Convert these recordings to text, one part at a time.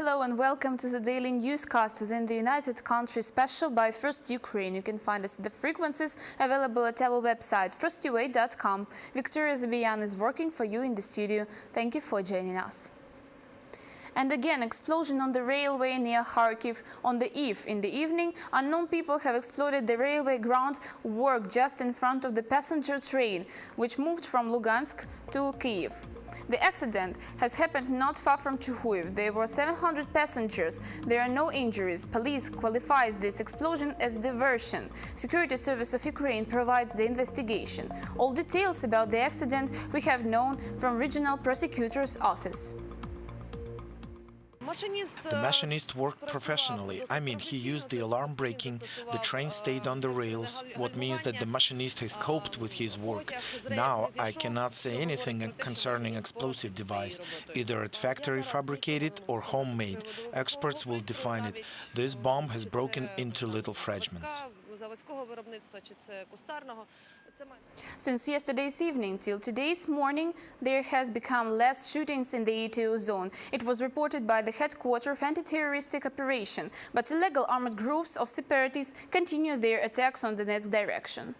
Hello and welcome to the daily newscast within the United Countries special by First Ukraine. You can find us at the frequencies available at our website firstua.com. Victoria Zabiyan is working for you in the studio. Thank you for joining us. And again, explosion on the railway near Kharkiv. On the eve in the evening, unknown people have exploded the railway groundwork just in front of the passenger train, which moved from Lugansk to Kyiv. The accident has happened not far from Chuhuiv. There were 700 passengers. There are no injuries. Police qualifies this explosion as diversion. Security Service of Ukraine provides the investigation. All details about the accident we have known from Regional Prosecutor's Office. The machinist worked professionally. I mean, he used the alarm braking, the train stayed on the rails, what means that the machinist has coped with his work. Now, I cannot say anything concerning explosive device, either at factory fabricated or homemade. Experts will define it. This bomb has broken into little fragments. Since yesterday's evening till today's morning, there has become less shootings in the ATO zone. It was reported by the headquarters of anti-terroristic operation, but illegal armed groups of separatists continue their attacks on the next direction.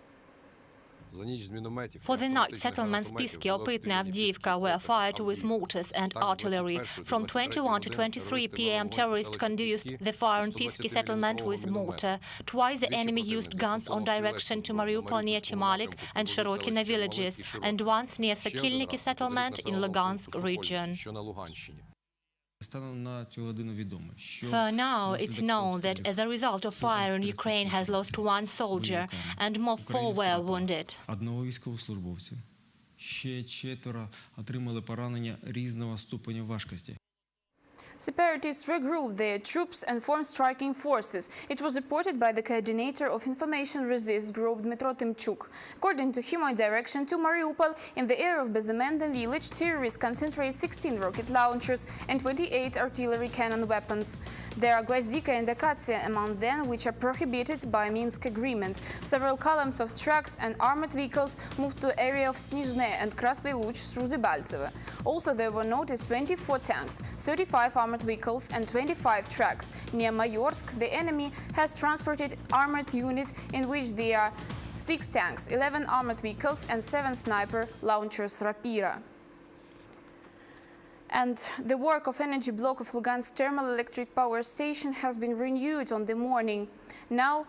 For the night, settlements Piski, Opytne, Avdiivka were fired with mortars and artillery. From 21 to 23 p.m., terrorists conducted the fire on Piski settlement with mortar. Twice the enemy used guns on direction to Mariupol near Chemalik and Shirokino villages, and once near Sokilniki settlement in Lugansk region. For now, it's known that as a result of fire in Ukraine has lost one soldier and more 4 were wounded. Separatists regrouped their troops and formed striking forces. It was reported by the coordinator of Information Resist Group Dmitro Tymchuk. According to him, on direction to Mariupol, in the area of Bezemenda village, terrorists concentrate 16 rocket launchers and 28 artillery cannon weapons. There are Gvozdika and Akatsiya among them, which are prohibited by Minsk agreement. Several columns of trucks and armored vehicles moved to the area of Snizhne and Krasny Luch through Debaltsevo. Also, there were noticed 24 tanks, 35 armored vehicles and 25 trucks. Near Mayorsk, the enemy has transported armored units in which there are 6 tanks, 11 armored vehicles and 7 sniper launchers Rapira. And the work of energy block of Lugansk thermal electric power station has been renewed on the morning. Now,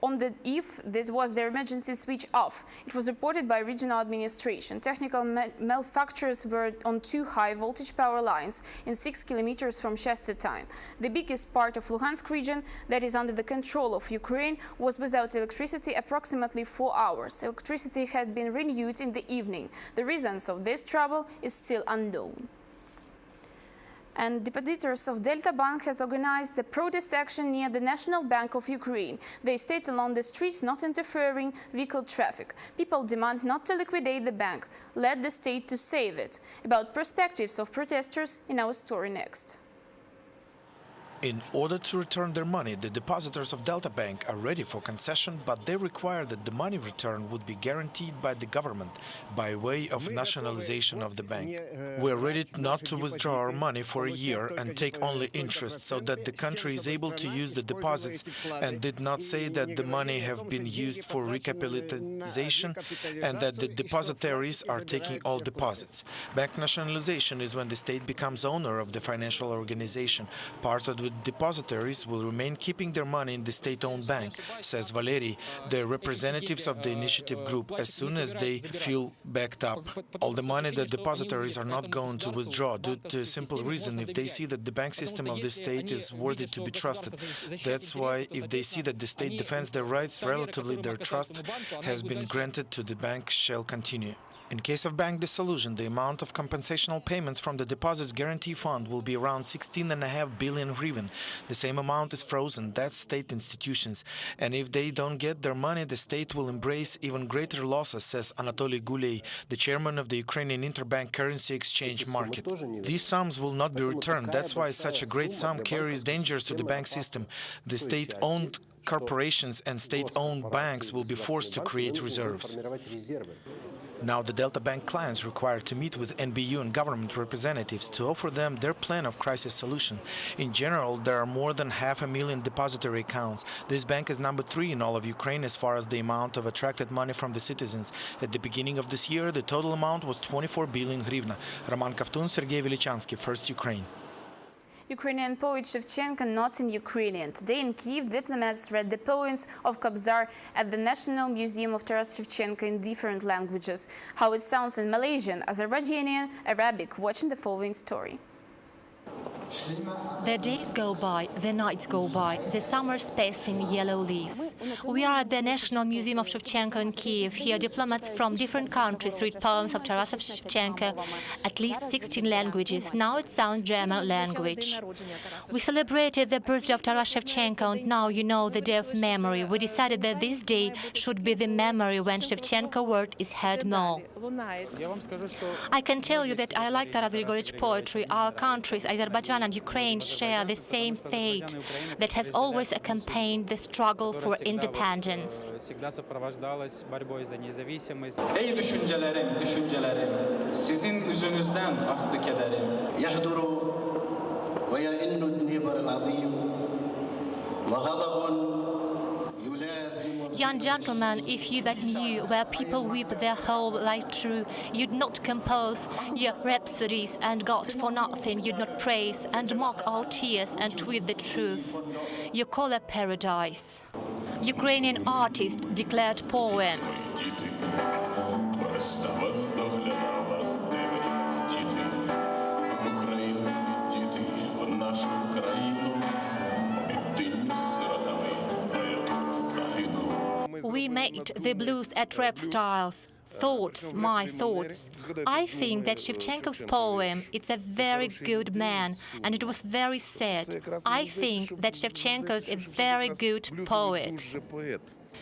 on the eve, this was the emergency switch off. It was reported by regional administration. Technical malfunctions were on 2 high-voltage power lines in 6 kilometers from Shestitine. The biggest part of Luhansk region that is under the control of Ukraine was without electricity approximately 4 hours. Electricity had been renewed in the evening. The reasons of this trouble is still unknown. And depositors of Delta Bank has organized a protest action near the National Bank of Ukraine. They stayed along the streets, not interfering vehicle traffic. People demand not to liquidate the bank, let the state to save it. About perspectives of protesters in our story next. In order to return their money, the depositors of Delta Bank are ready for concession, but they require that the money return would be guaranteed by the government by way of nationalization of the bank. We are ready not to withdraw our money for a year and take only interest so that the country is able to use the deposits, and did not say that the money have been used for recapitalization and that the depositories are taking all deposits. Bank nationalization is when the state becomes owner of the financial organization. Part of the depositories will remain keeping their money in the state-owned bank, says Valery, the representatives of the initiative group, as soon as they feel backed up. All the money that depositories are not going to withdraw due to a simple reason: if they see that the bank system of the state is worthy to be trusted. That's why if they see that the state defends their rights, relatively their trust has been granted to the bank shall continue. In case of bank dissolution, the amount of compensational payments from the Deposits Guarantee Fund will be around 16.5 billion hryvnia. The same amount is frozen, that's state institutions. And if they don't get their money, the state will embrace even greater losses, says Anatoly Guley, the chairman of the Ukrainian Interbank Currency Exchange Market. These sums will not be returned. That's why such a great sum carries dangers to the bank system. The state-owned corporations and state-owned banks will be forced to create reserves. Now the Delta Bank clients required to meet with NBU and government representatives to offer them their plan of crisis solution. In general, there are more than 500,000 depository accounts. This bank is number 3 in all of Ukraine as far as the amount of attracted money from the citizens. At the beginning of this year, the total amount was 24 billion hryvnia. Roman Kovtun, Sergei Velichansky, First Ukraine. Ukrainian poet Shevchenko not in Ukrainian. Today in Kyiv, diplomats read the poems of Kobzar at the National Museum of Taras Shevchenko in different languages. How it sounds in Malaysian, Azerbaijani, Arabic. Watching the following story. The days go by, the nights go by, the summer's passing yellow leaves. We are at the National Museum of Shevchenko in Kyiv. Here diplomats from different countries read poems of Taras Shevchenko, at least 16 languages. Now it sounds German language. We celebrated the birthday of Taras Shevchenko, and now you know the day of memory. We decided that this day should be the memory when Shevchenko word is heard more. I can tell you that I like Taras Grigorievich's poetry. Our countries, Azerbaijan and Ukraine, share the same fate that has always accompanied the struggle for independence. Ey düşüncelerim, düşüncelerim, sizin yüzünüzden arttı kederim. يحضر ويئن النهبر العظيم وغضب. Young gentlemen, if you but knew where people weep their whole life through, you'd not compose your rhapsodies, and God for nothing you'd not praise, and mock our tears and tweet the truth. You call a paradise. Ukrainian artists declared poems. We made the blues at rap styles. Thoughts, my thoughts. I think that Shevchenko's poem, it's a very good man, and it was very sad. I think that Shevchenko is a very good poet.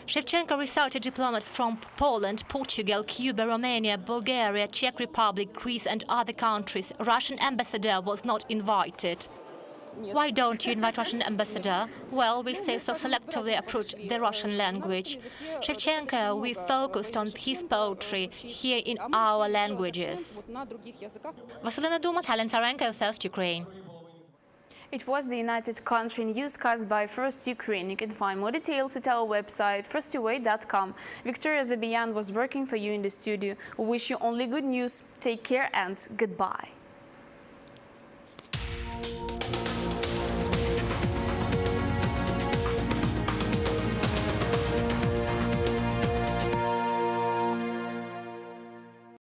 Shevchenko recited diplomats from Poland, Portugal, Cuba, Romania, Bulgaria, Czech Republic, Greece and other countries. Russian ambassador was not invited. Why don't you invite Russian ambassador? Well, we say so selectively approach the Russian language. Shevchenko, we focused on his poetry here in our languages. Vasilina Dumat, Helen Sarenko, First Ukraine. It was the United Country newscast by First Ukraine. You can find more details at our website, firstuway.com. Victoria Zabiyan was working for you in the studio. We wish you only good news. Take care and goodbye.